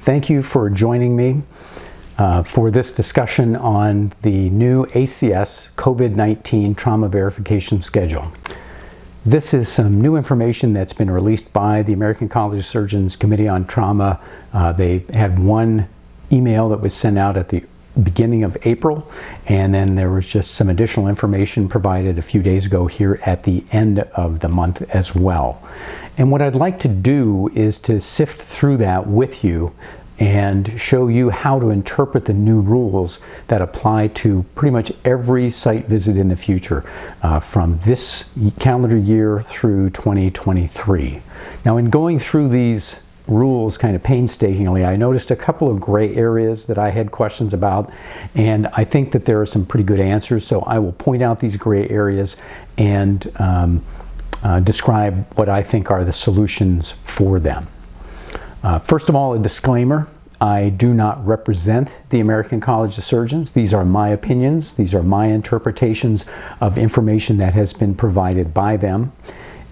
Thank you for joining me for this discussion on the new ACS COVID-19 trauma verification schedule. This is some new information that's been released by the American College of Surgeons Committee on Trauma. They had one email that was sent out at the beginning of April, and then there was just some additional information provided a few days ago here at the end of the month as well. And what I'd like to do is to sift through that with you and show you how to interpret the new rules that apply to pretty much every site visit in the future from this calendar year through 2023. Now, in going through these rules kind of painstakingly, I noticed a couple of gray areas that I had questions about, and I think that there are some pretty good answers, so I will point out these gray areas and describe what I think are the solutions for them. First of all, a disclaimer: I do not represent the American College of Surgeons. These are my opinions. These are my interpretations of information that has been provided by them.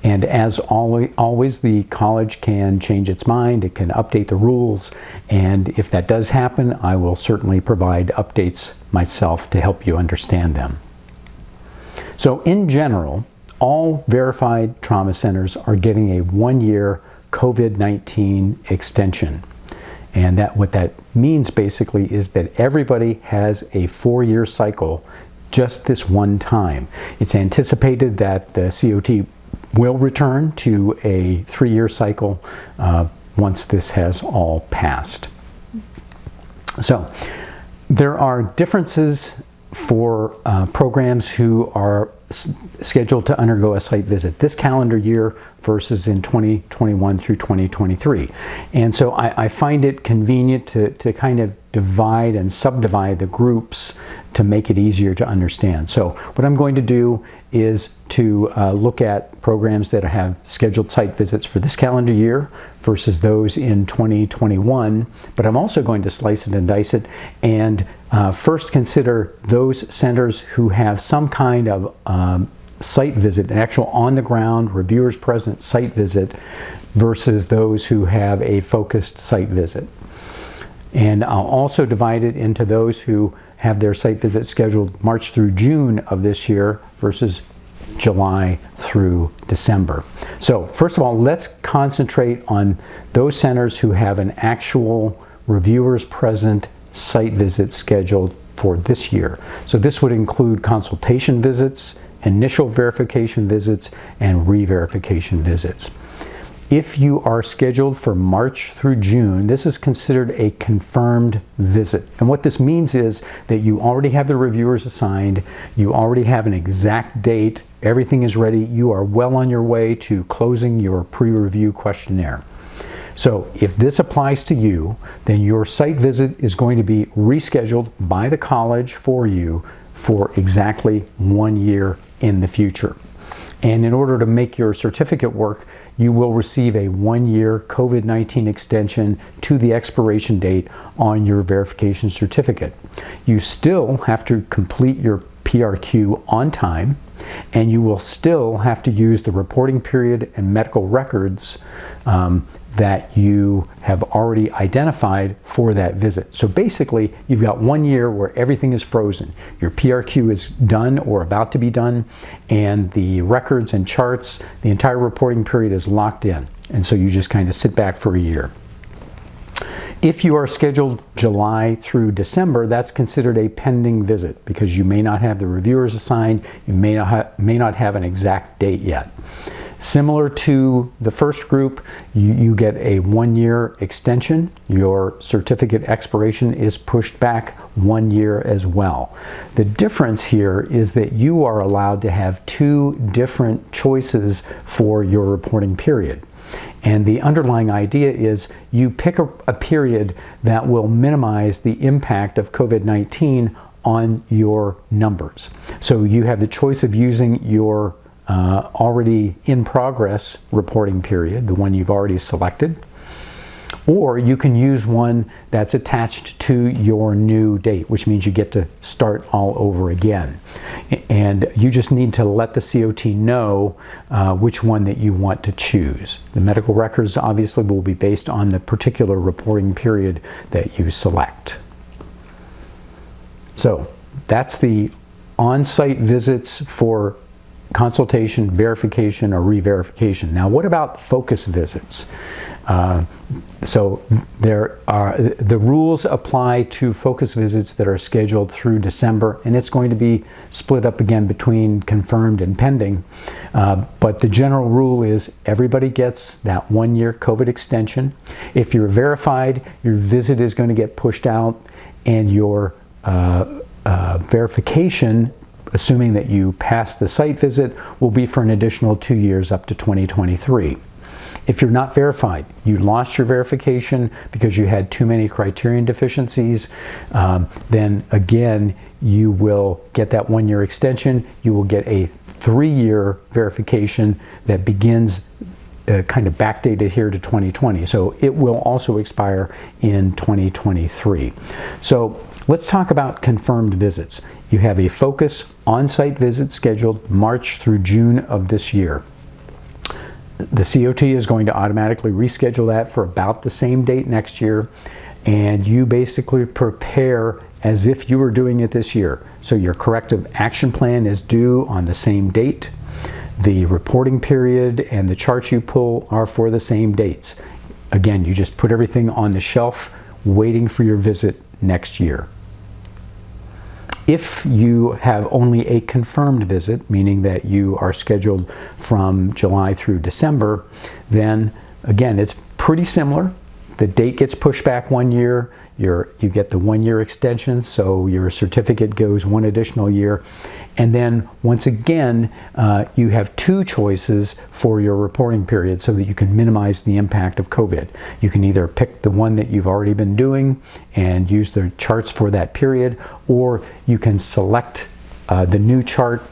And as always, the college can change its mind. It can update the rules. And if that does happen, I will certainly provide updates myself to help you understand them. So in general, all verified trauma centers are getting a one-year COVID-19 extension. And what that means basically is that everybody has a 4-year cycle just this one time. It's anticipated that the COT will return to a 3-year cycle once this has all passed. So there are differences for programs who are scheduled to undergo a site visit this calendar year versus in 2021 through 2023. And so I find it convenient to kind of divide and subdivide the groups to make it easier to understand. So what I'm going to do is to look at programs that have scheduled site visits for this calendar year versus those in 2021, but I'm also going to slice it and dice it and first consider those centers who have some kind of site visit, an actual on-the-ground, reviewers present site visit, versus those who have a focused site visit. And I'll also divide it into those who have their site visit scheduled March through June of this year versus July through December. So first of all, let's concentrate on those centers who have an actual reviewers present site visit scheduled for this year. So this would include consultation visits, initial verification visits, and re-verification visits. If you are scheduled for March through June, this is considered a confirmed visit. And what this means is that you already have the reviewers assigned, you already have an exact date, everything is ready, you are well on your way to closing your pre-review questionnaire. So if this applies to you, then your site visit is going to be rescheduled by the college for you for exactly 1 year in the future. And in order to make your certificate work, you will receive a 1-year COVID-19 extension to the expiration date on your verification certificate. You still have to complete your PRQ on time, and you will still have to use the reporting period and medical records that you have already identified for that visit. So basically, you've got 1 year where everything is frozen. Your PRQ is done or about to be done, and the records and charts, the entire reporting period is locked in. And so you just kind of sit back for a year. If you are scheduled July through December, that's considered a pending visit because you may not have the reviewers assigned, you may not have an exact date yet. Similar to the first group, you get a 1-year extension. Your certificate expiration is pushed back 1 year as well. The difference here is that you are allowed to have 2 different choices for your reporting period. And the underlying idea is you pick a period that will minimize the impact of COVID-19 on your numbers. So you have the choice of using your already in progress reporting period, the one you've already selected, Or you can use one that's attached to your new date, which means you get to start all over again. And you just need to let the COT know which one that you want to choose. The medical records obviously will be based on the particular reporting period that you select. So that's the on-site visits for consultation, verification, or re-verification. Now, what about focus visits? So the rules apply to focus visits that are scheduled through December, and it's going to be split up again between confirmed and pending. But the general rule is everybody gets that 1-year COVID extension. If you're verified, your visit is going to get pushed out, and your verification, assuming that you pass the site visit, will be for an additional 2 years up to 2023. If you're not verified, you lost your verification because you had too many criterion deficiencies, then again, you will get that 1-year extension. You will get a 3-year verification that begins kind of backdated here to 2020. So it will also expire in 2023. So let's talk about confirmed visits. You have a focus on-site visit scheduled March through June of this year. The COT is going to automatically reschedule that for about the same date next year, and you basically prepare as if you were doing it this year. So your corrective action plan is due on the same date. The reporting period and the charts you pull are for the same dates. Again, you just put everything on the shelf waiting for your visit next year. If you have only a confirmed visit, meaning that you are scheduled from July through December, then again, it's pretty similar. The date gets pushed back 1 year. You get the 1-year extension, so your certificate goes 1 additional year. And then once again, you have 2 choices for your reporting period so that you can minimize the impact of COVID. You can either pick the one that you've already been doing and use the charts for that period, or you can select the new chart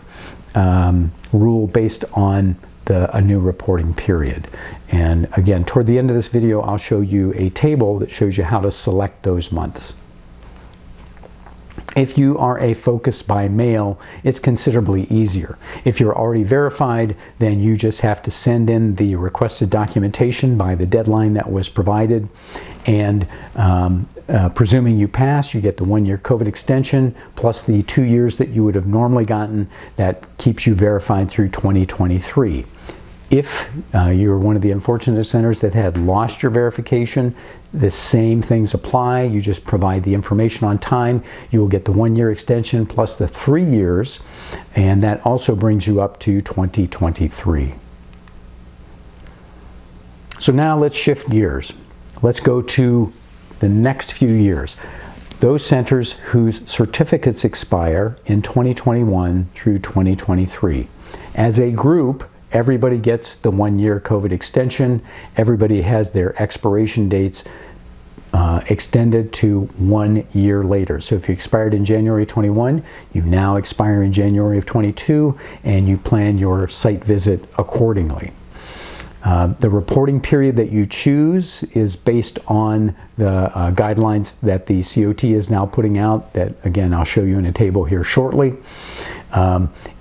rule based on a new reporting period. And again, toward the end of this video, I'll show you a table that shows you how to select those months. If you are a focus by mail, it's considerably easier. If you're already verified, then you just have to send in the requested documentation by the deadline that was provided. And presuming you pass, you get the 1-year COVID extension plus the 2 years that you would have normally gotten. That keeps you verified through 2023. If you're one of the unfortunate centers that had lost your verification, the same things apply. You just provide the information on time. You will get the 1-year extension plus the 3 years, and that also brings you up to 2023. So now let's shift gears. Let's go to the next few years. Those centers whose certificates expire in 2021 through 2023. As a group, everybody gets the 1-year COVID extension. Everybody has their expiration dates extended to 1 year later. So if you expired in January 21, you now expire in January of 22, and you plan your site visit accordingly. The reporting period that you choose is based on the guidelines that the COT is now putting out, that again I'll show you in a table here shortly.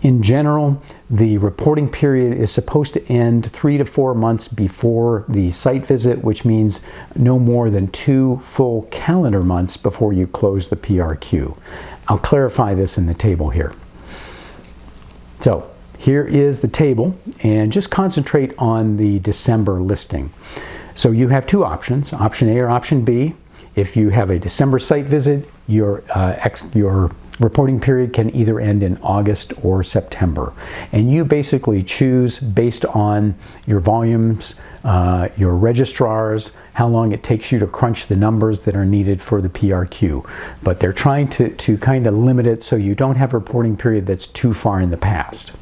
In general, the reporting period is supposed to end 3 to 4 months before the site visit, which means no more than 2 full calendar months before you close the PRQ. I'll clarify this in the table here. So here is the table, and just concentrate on the December listing. So you have 2 options, option A or option B. If you have a December site visit, your reporting period can either end in August or September. And you basically choose based on your volumes, your registrars, how long it takes you to crunch the numbers that are needed for the PRQ. But they're trying to kind of limit it so you don't have a reporting period that's too far in the past.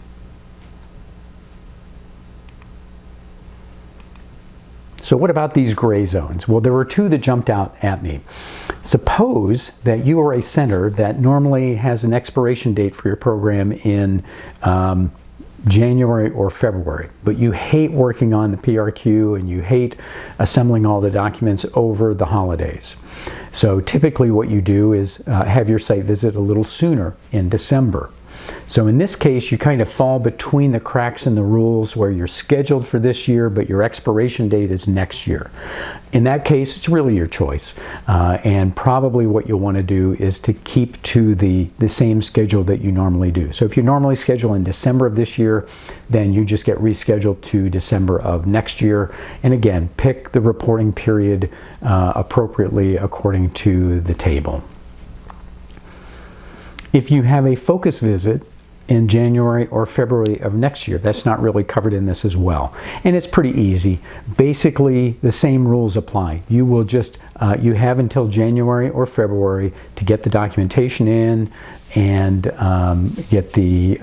So what about these gray zones? Well, there were 2 that jumped out at me. Suppose that you are a center that normally has an expiration date for your program in January or February, but you hate working on the PRQ and you hate assembling all the documents over the holidays. So typically what you do is have your site visit a little sooner in December. So in this case, you kind of fall between the cracks in the rules where you're scheduled for this year, but your expiration date is next year. In that case, it's really your choice. And probably what you'll want to do is to keep to the same schedule that you normally do. So if you normally schedule in December of this year, then you just get rescheduled to December of next year. And again, pick the reporting period appropriately according to the table. If you have a focus visit in January or February of next year, that's not really covered in this as well. And it's pretty easy. Basically, the same rules apply. You will just, you have until January or February to get the documentation in and get the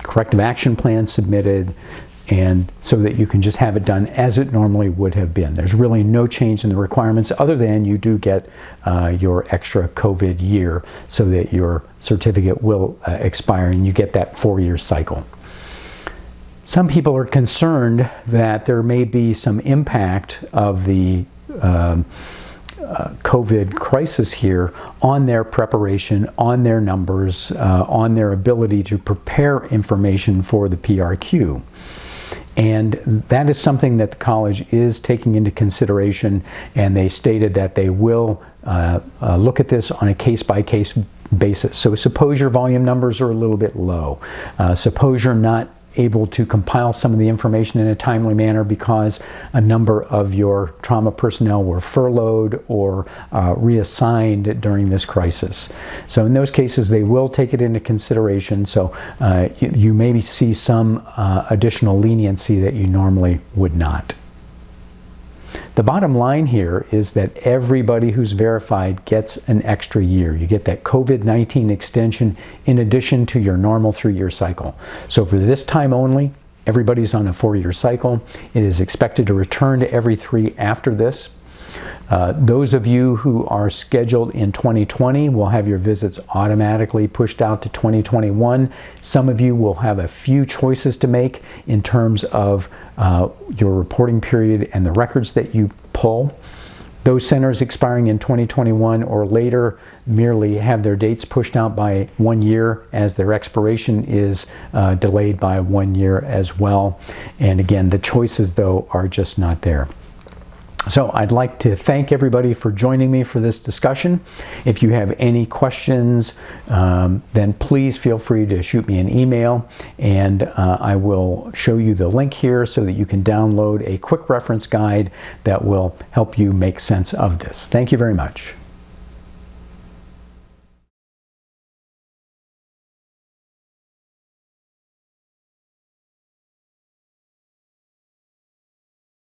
corrective action plan submitted, and so that you can just have it done as it normally would have been. There's really no change in the requirements other than you do get your extra COVID year so that your certificate will expire and you get that 4-year cycle. Some people are concerned that there may be some impact of the COVID crisis here on their preparation, on their numbers, on their ability to prepare information for the PRQ. And that is something that the college is taking into consideration, and they stated that they will look at this on a case-by-case basis. So suppose your volume numbers are a little bit low. Suppose you're not able to compile some of the information in a timely manner because a number of your trauma personnel were furloughed or reassigned during this crisis. So in those cases, they will take it into consideration. So you maybe see some additional leniency that you normally would not. The bottom line here is that everybody who's verified gets an extra year. You get that COVID-19 extension in addition to your normal 3-year cycle. So for this time only, everybody's on a 4-year cycle. It is expected to return to every 3 after this. Those of you who are scheduled in 2020 will have your visits automatically pushed out to 2021. Some of you will have a few choices to make in terms of your reporting period and the records that you pull. Those centers expiring in 2021 or later merely have their dates pushed out by 1 year, as their expiration is delayed by 1 year as well. And again, the choices though are just not there. So I'd like to thank everybody for joining me for this discussion. If you have any questions, then please feel free to shoot me an email, and I will show you the link here so that you can download a quick reference guide that will help you make sense of this. Thank you very much.